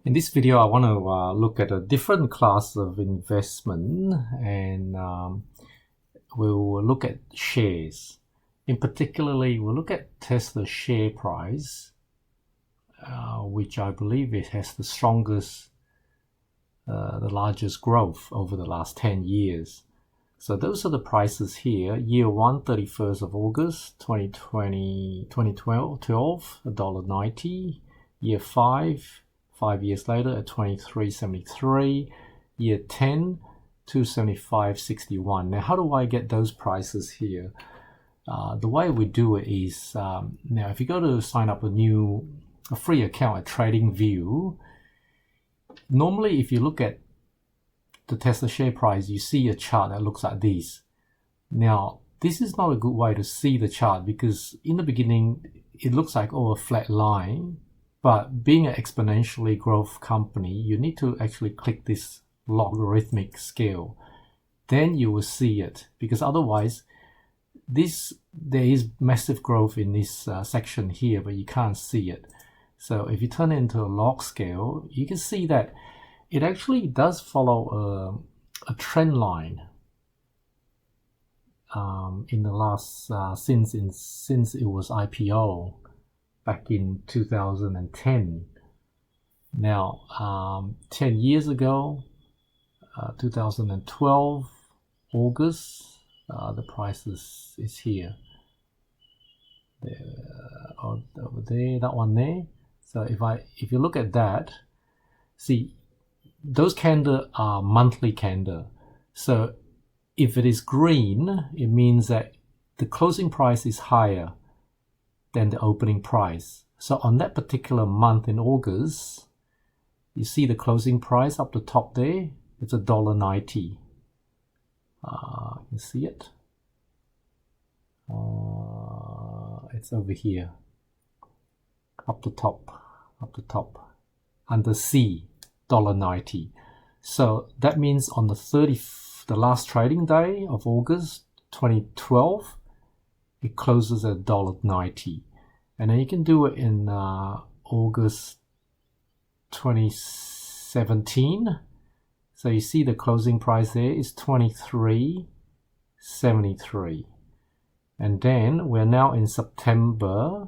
In this video, I want to look at a different class of investment, and we'll look at shares. In particularly, we'll look at Tesla's share price, which I believe it has the strongest, the largest growth over the last 10 years. So those are the prices here. Year 1, 31st of August, 2012, $1.90. Year 5 years later at 23.73. Year 10, 275.61. Now, how do I get those prices here? The way we do it is, now if you go to sign up a free account at TradingView, normally if you look at the Tesla share price, you see a chart that looks like this. Now, this is not a good way to see the chart because in the beginning, it looks like a flat line. But being an exponentially growth company, you need to actually click this logarithmic scale. Then you will see it, because otherwise, there is massive growth in this section here, but you can't see it. So if you turn it into a log scale, you can see that it actually does follow a trend line in the last since it was IPO. Back in 2010. Now, 10 years ago, 2012, August, the price is here. Over there, that one there. So if you look at that, see, those candles are monthly candle. So if it is green, it means that the closing price is higher than the opening price. So on that particular month in August, you see the closing price up the top there, it's $1.90. You can see it. It's over here, up the top, under C, $1.90. So that means on the last trading day of August 2012, it closes at $1.90. And then you can do it in August 2017. So you see the closing price there is $23.73. And then we're now in September,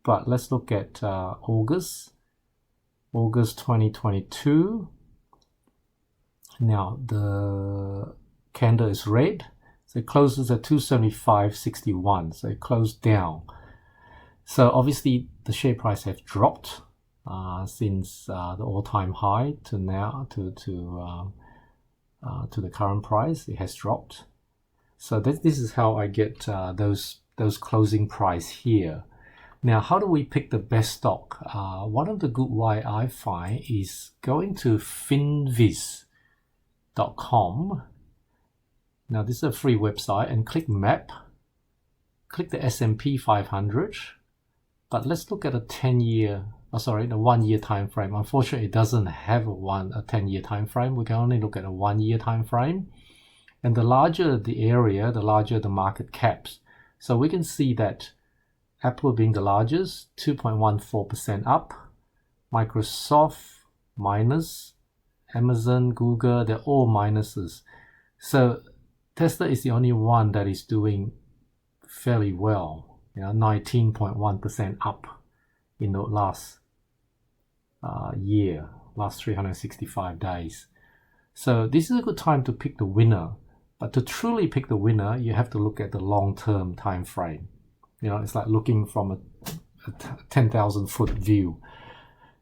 but let's look at August 2022. Now the candle is red. So it closes at 275.61. So it closed down. So obviously the share price has dropped since the all-time high to now to the current price. It has dropped. So this is how I get those closing price here. Now, how do we pick the best stock? One of the good way I find is going to finviz.com. Now, this is a free website, and click map, click the S&P 500, but let's look at a 1-year time frame. Unfortunately, it doesn't have a 10-year time frame. We can only look at a 1-year time frame. And the larger the area, the larger the market caps. So we can see that Apple being the largest, 2.14% up, Microsoft minus, Amazon, Google, they're all minuses. So Tesla is the only one that is doing fairly well, 19.1% up in the last year, last 365 days. So this is a good time to pick the winner. But to truly pick the winner, you have to look at the long-term time frame. It's like looking from a 10,000-foot view.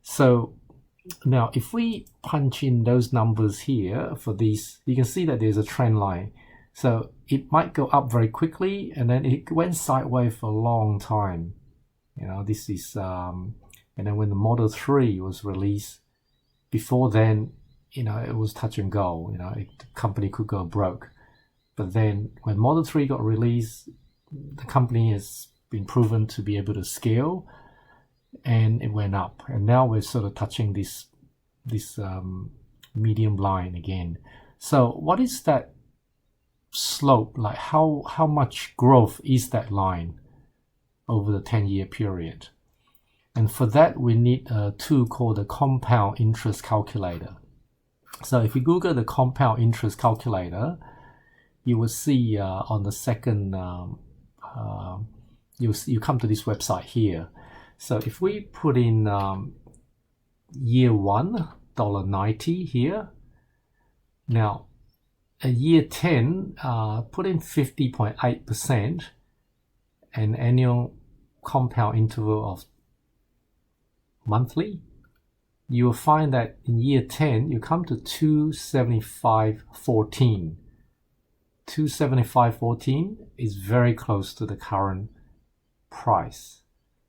So now if we punch in those numbers here for these, you can see that there's a trend line. So it might go up very quickly, and then it went sideways for a long time. This is, and then when the Model 3 was released, before then, it was touch and go. The company could go broke. But then when Model 3 got released, the company has been proven to be able to scale, and it went up. And now we're sort of touching this medium line again. So what is that slope like? How much growth is that line over the 10-year period? And for that, we need a tool called the compound interest calculator. So if you Google the compound interest calculator, you will see on the second, you come to this website here. So if we put in year 1, $1.90 here. Now, at year 10, put in 50.8% an annual compound interval of monthly. You will find that in year 10, you come to 275.14. 275.14 is very close to the current price.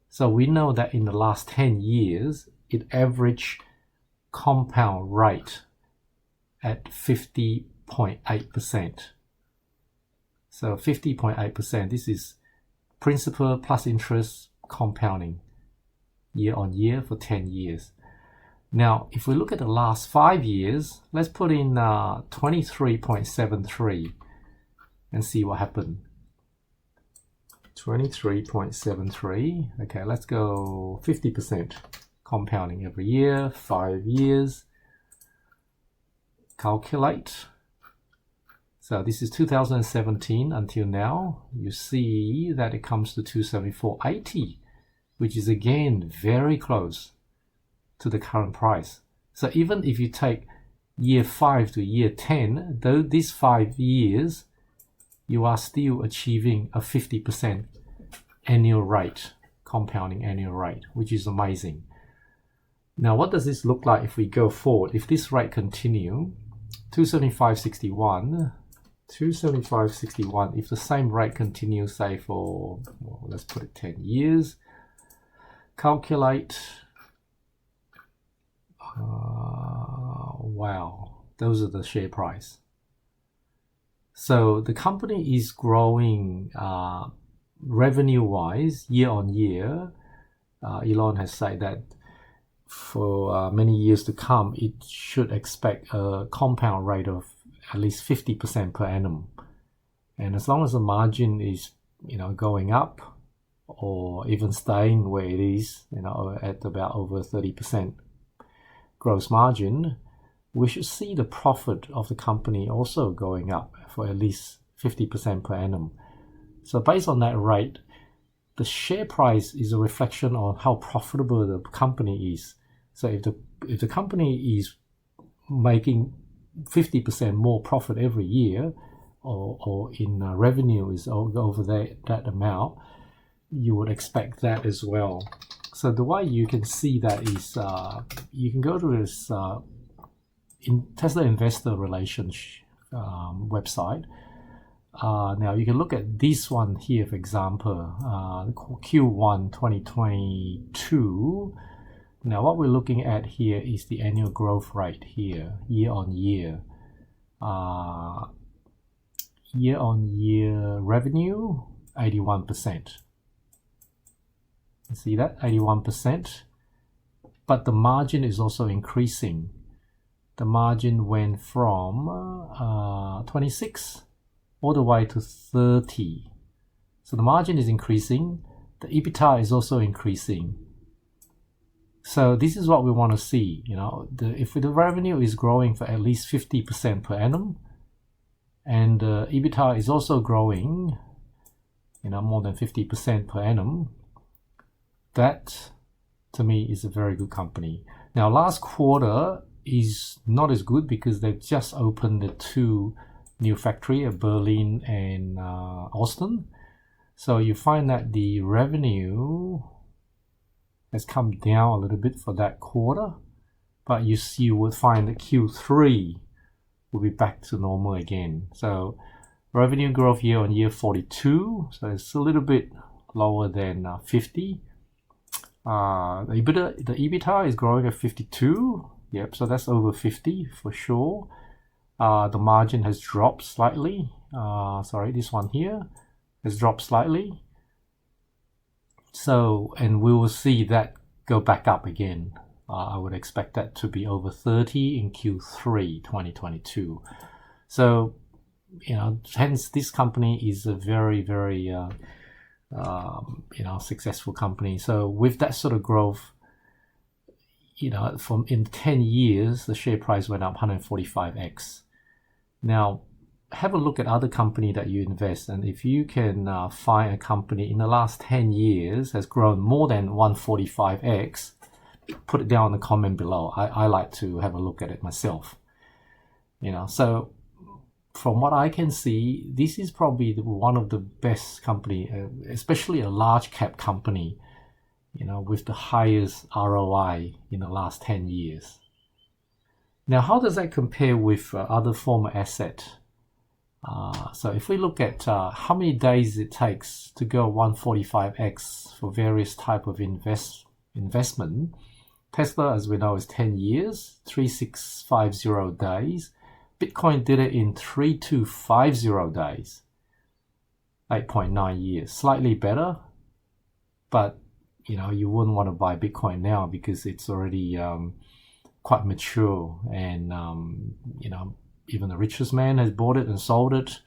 So we know that in the last 10 years, it averaged compound rate at 50.8%. So 50.8%, this is principal plus interest compounding year on year for 10 years. Now, if we look at the last 5 years, let's put in 23.73 and see what happened. 23.73. Okay, let's go 50% compounding every year, 5 years. Calculate. So this is 2017 until now. You see that it comes to 274.80, which is again very close to the current price. So even if you take year 5 to year 10, though these 5 years, you are still achieving a 50% annual rate, compounding annual rate, which is amazing. Now, what does this look like if we go forward? If this rate continue, 275.61, if the same rate continues, say for, well, let's put it 10 years, calculate, wow, those are the share price. So the company is growing revenue-wise year on year. Elon has said that for many years to come, it should expect a compound rate of at least 50% per annum. And as long as the margin is, going up or even staying where it is, at about over 30% gross margin, we should see the profit of the company also going up for at least 50% per annum. So based on that rate, the share price is a reflection on how profitable the company is. So if the company is making 50% more profit every year, or in revenue is over that amount, you would expect that as well. So the way you can see that is you can go to this Tesla Investor Relations website. Now you can look at this one here, for example, Q1 2022. Now what we're looking at here is the annual growth rate here, year on year. Year on year revenue, 81%. You see that? 81%. But the margin is also increasing. The margin went from 26 all the way to 30. So the margin is increasing. The EBITDA is also increasing. So this is what we want to see. If the revenue is growing for at least 50% per annum, and EBITDA is also growing, more than 50% per annum, that to me is a very good company. Now, last quarter is not as good because they've just opened the 2 new factory at Berlin and Austin. So you find that the revenue has come down a little bit for that quarter, but you would find that Q3 will be back to normal again. So revenue growth year on year 42, so it's a little bit lower than 50. The EBITDA is growing at 52. Yep, so that's over 50 for sure. The margin has dropped slightly. This one here has dropped slightly. So, and we will see that go back up again. I would expect that to be over 30 in Q3 2022. So, hence this company is a very, very successful company. So with that sort of growth, from in 10 years, the share price went up 145x. Now, have a look at other company that you invest, and if you can find a company in the last 10 years has grown more than 145x, put it down in the comment below. I like to have a look at it myself. So from what I can see, this is probably one of the best company, especially a large cap company, with the highest ROI in the last 10 years. Now, how does that compare with other former asset? So if we look at how many days it takes to go 145x for various type of investment, Tesla, as we know, is 10 years, 3650 days. Bitcoin did it in 3250 days, 8.9 years. Slightly better, but you wouldn't want to buy Bitcoin now because it's already quite mature, and even the richest man has bought it and sold it.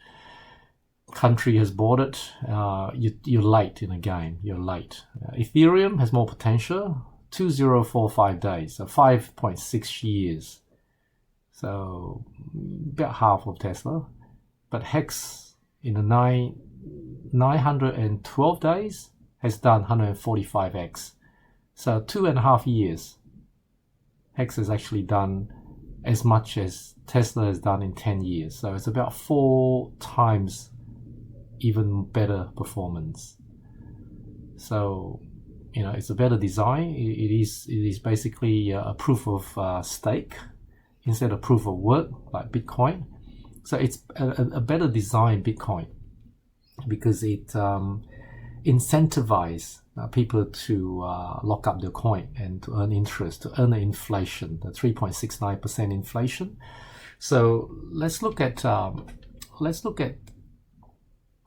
Country has bought it. You're late in the game. You're late. Ethereum has more potential. 2045 days, so 5.6 years. So about half of Tesla. But Hex in the 912 days has done 145x. So 2.5 years. Hex has actually done as much as Tesla has done in 10 years. So it's about 4 times even better performance. So, it's a better design. It is basically a proof of stake instead of proof of work like Bitcoin. So it's a better design Bitcoin because it incentivizes people to lock up their coin and to earn interest, to earn the inflation, the 3.69% inflation. So let's look at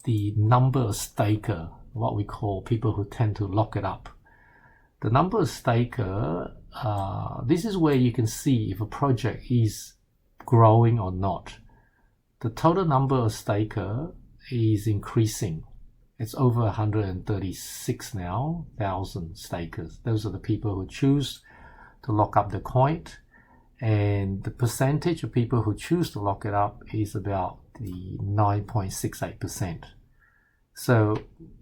the number of staker, what we call people who tend to lock it up. The number of staker, this is where you can see if a project is growing or not. The total number of staker is increasing. It's over 136 now, 1,000 stakers. Those are the people who choose to lock up the coin. And the percentage of people who choose to lock it up is about the 9.68%. So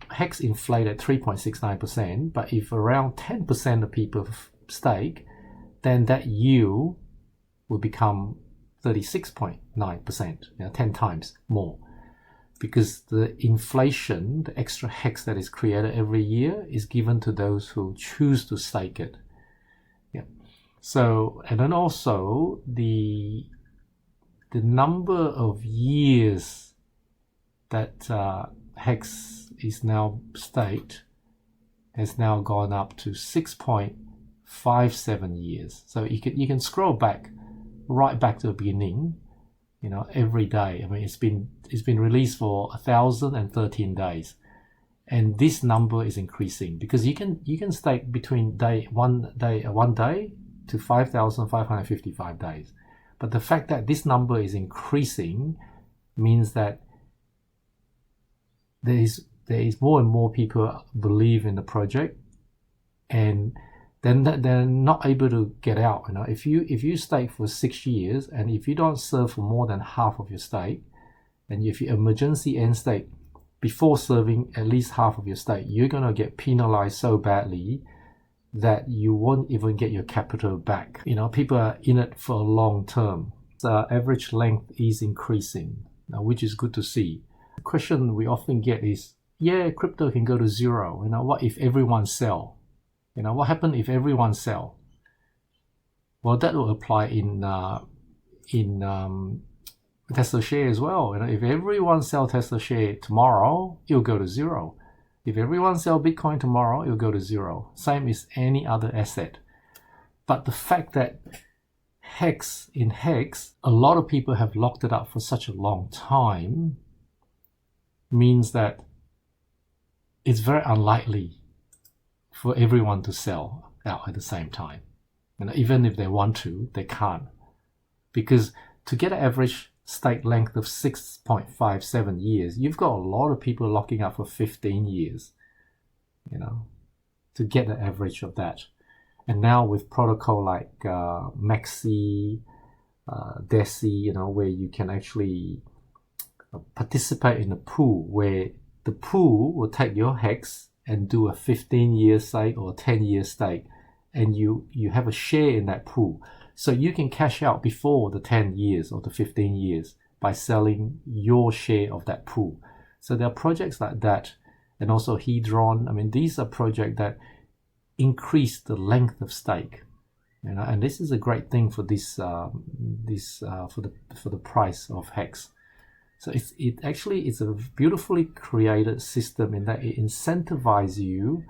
Hex inflated 3.69%, but if around 10% of people stake, then that yield will become 36.9%, 10 times more. Because the inflation, the extra Hex that is created every year is given to those who choose to stake it. Yeah. So, and then also the number of years that Hex is now staked has now gone up to 6.57 years. So you can scroll back, right back to the beginning, every day. I mean, it's been released for 1,013 days, and this number is increasing because you can stake between one day to 5,555 days. But the fact that this number is increasing means that there is more and more people believe in the project, and then they're not able to get out. If you stake for 6 years, and if you don't serve for more than half of your stake, and if you emergency end stake before serving at least half of your stake, you're gonna get penalized so badly that you won't even get your capital back. People are in it for a long term. The average length is increasing, which is good to see. The question we often get is, crypto can go to zero. What if everyone sell? What happens if everyone sell? Well, that will apply in Tesla share as well. If everyone sell Tesla share tomorrow, it'll go to zero. If everyone sell Bitcoin tomorrow, it'll go to zero. Same as any other asset. But the fact that in Hex, a lot of people have locked it up for such a long time means that it's very unlikely for everyone to sell out at the same time. Even if they want to, they can't. Because to get an average stake length of 6.57 years, you've got a lot of people locking up for 15 years. you know, to get the average of that. And now with protocol like Maxi, Deci, you know, where you can actually participate in a pool where the pool will take your hex and do a 15-year stake or 10-year stake, and you have a share in that pool. So you can cash out before the 10 years or the 15 years by selling your share of that pool. So there are projects like that, and also Hedron. I mean, these are projects that increase the length of stake, you know, and this is a great thing for this for the price of hex. So it's a beautifully created system in that it incentivizes you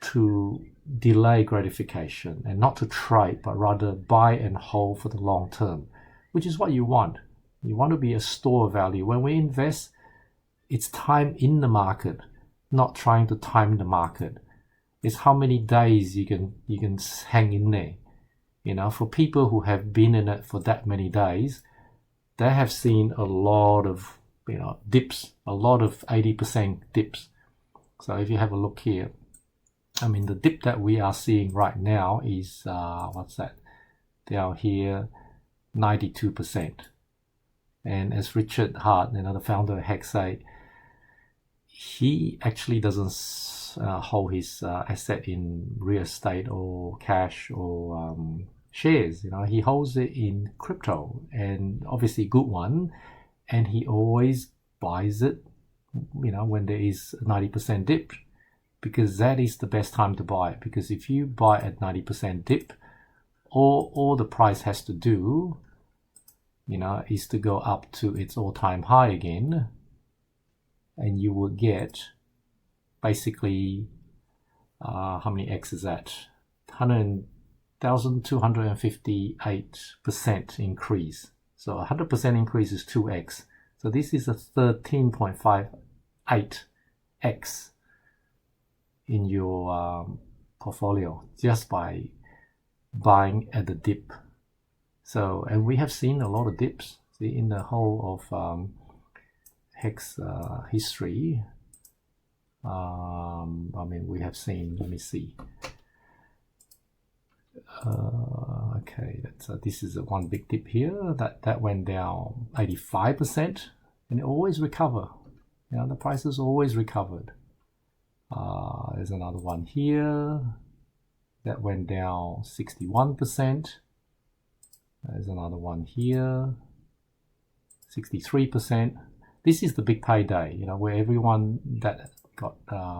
to delay gratification and not to trade, but rather buy and hold for the long term, which is what you want. You want to be a store of value. When we invest, it's time in the market, not trying to time the market. It's how many days you can hang in there. You know, for people who have been in it for that many days, they have seen a lot of, you know, dips, a lot of 80% dips. So if you have a look here, I mean, the dip that we are seeing right now is, what's that? Down here, 92%. And as Richard Hart, you know, the founder of Hex, say, he actually doesn't hold his asset in real estate or cash or shares. You know, he holds it in crypto, and obviously good one, and he always buys it, you know, when there is a 90% dip, because that is the best time to buy it. Because if you buy at 90% dip, all the price has to do, you know, is to go up to its all-time high again, and you will get basically how many X is that? 1,258% increase. So 100% increase is 2x. So this is a 13.58x in your portfolio just by buying at the dip. So, and we have seen a lot of dips. See, in the whole of Hex history. I mean, we have seen, let me see. Okay, this is one big dip here that went down 85%, and it always recover. You know, the prices always recovered. There's another one here that went down 61%. There's another one here, 63%. This is the big payday, you know, where everyone that got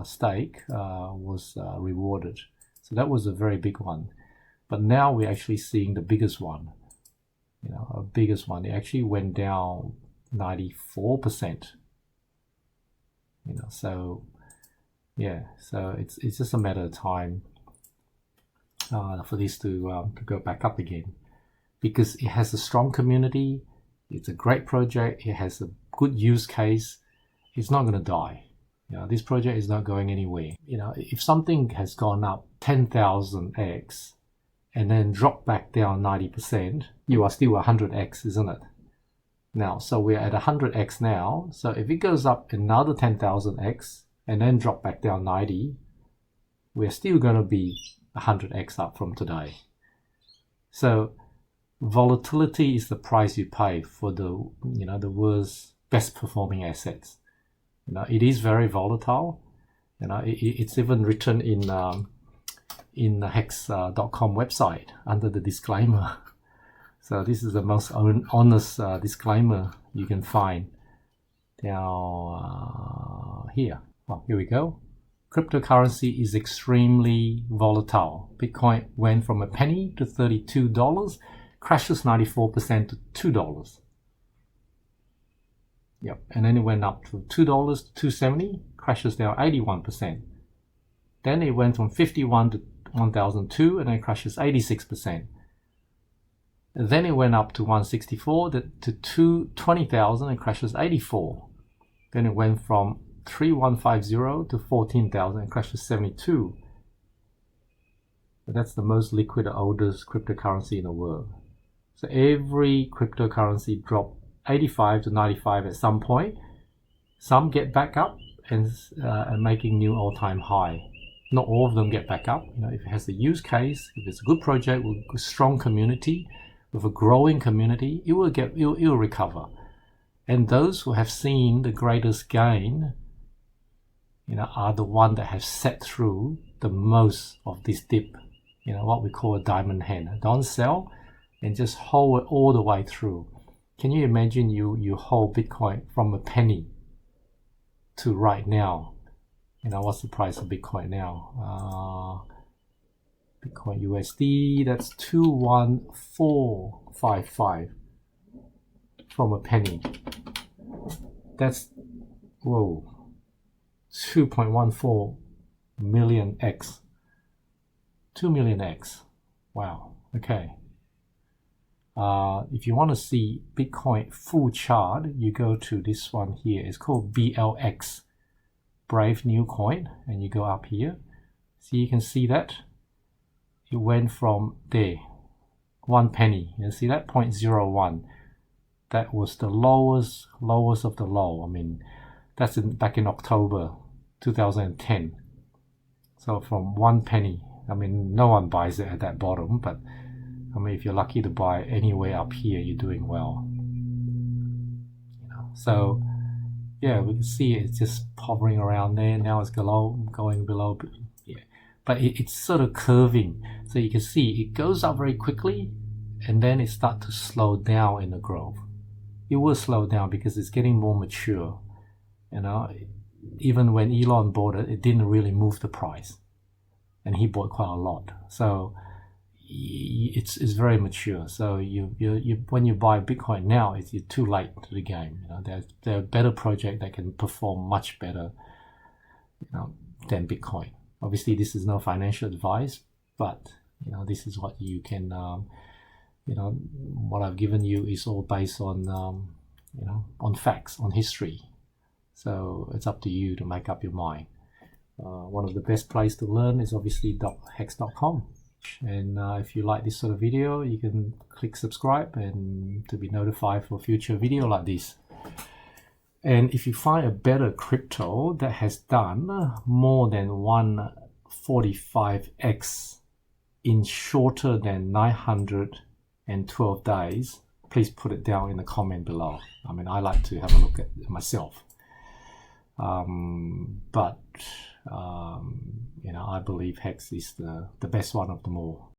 stake was rewarded. So that was a very big one. But now we're actually seeing the biggest one, you know, a biggest one. It actually went down 94%. You know, so yeah, so it's just a matter of time for this to go back up again, because it has a strong community. It's a great project. It has a good use case. It's not going to die. You know, this project is not going anywhere. You know, if something has gone up 10,000x and then dropped back down 90%, you are still 100x, isn't it? Now, so we're at 100x now. So if it goes up another 10,000x and then drop back down 90, we're still going to be 100x up from today. So volatility is the price you pay for the, you know, the world's best performing assets. You know, it is very volatile. You know, it's even written in the hex.com website under the disclaimer. So this is the most honest disclaimer you can find down here. Well, here we go. Cryptocurrency is extremely volatile. Bitcoin went from a penny to $32, crashes 94% to $2. Yep, and then it went up to $2 to $270, crashes down 81%. Then it went from 51 to 1,002, and then crashes 86%. And then it went up to 164 to 20,000 and crashes 84. Then it went from 3,150 to 14,000 and crashes 72. But that's the most liquid, oldest cryptocurrency in the world. So every cryptocurrency dropped 85 to 95 at some point. Some get back up and making new all-time high. Not all of them get back up. If it has a use case, if it's a good project with a strong community, with a growing community, it will recover. And those who have seen the greatest gain, are the ones that have sat through the most of this dip. What we call a diamond hand. Don't sell and just hold it all the way through. Can you imagine you hold Bitcoin from a penny to right now? What's the price of Bitcoin now? Bitcoin USD, that's 21455 from a penny. That's, whoa, 2.14 million X. 2 million X. Wow. Okay. If you want to see Bitcoin full chart, you go to this one here. It's called BLX, Brave New Coin, and you go up here. So you can see that it went from there, 1 penny. You see that 0.01. That was the lowest of the low. I mean, that's back in October 2010. So from 1 penny. I mean, no one buys it at that bottom, but I mean, if you're lucky to buy anywhere up here, you're doing well. So yeah, we can see it's just hovering around there. Now it's going below. Yeah, but it's sort of curving. So you can see it goes up very quickly, and then it starts to slow down in the growth. It will slow down because it's getting more mature. Even when Elon bought it, it didn't really move the price, and he bought quite a lot. So it's very mature. So you when you buy Bitcoin now, you're too late to the game. There are better projects that can perform much better, than Bitcoin. Obviously, this is no financial advice, but this is what you can. What I've given you is all based on on facts, on history. So it's up to you to make up your mind. One of the best places to learn is obviously hex.com. And if you like this sort of video, you can click subscribe and to be notified for future video like this. And if you find a better crypto that has done more than 145x in shorter than 912 days, please put it down in the comment below. I mean, I like to have a look at it myself. I believe Hex is the best one of them all.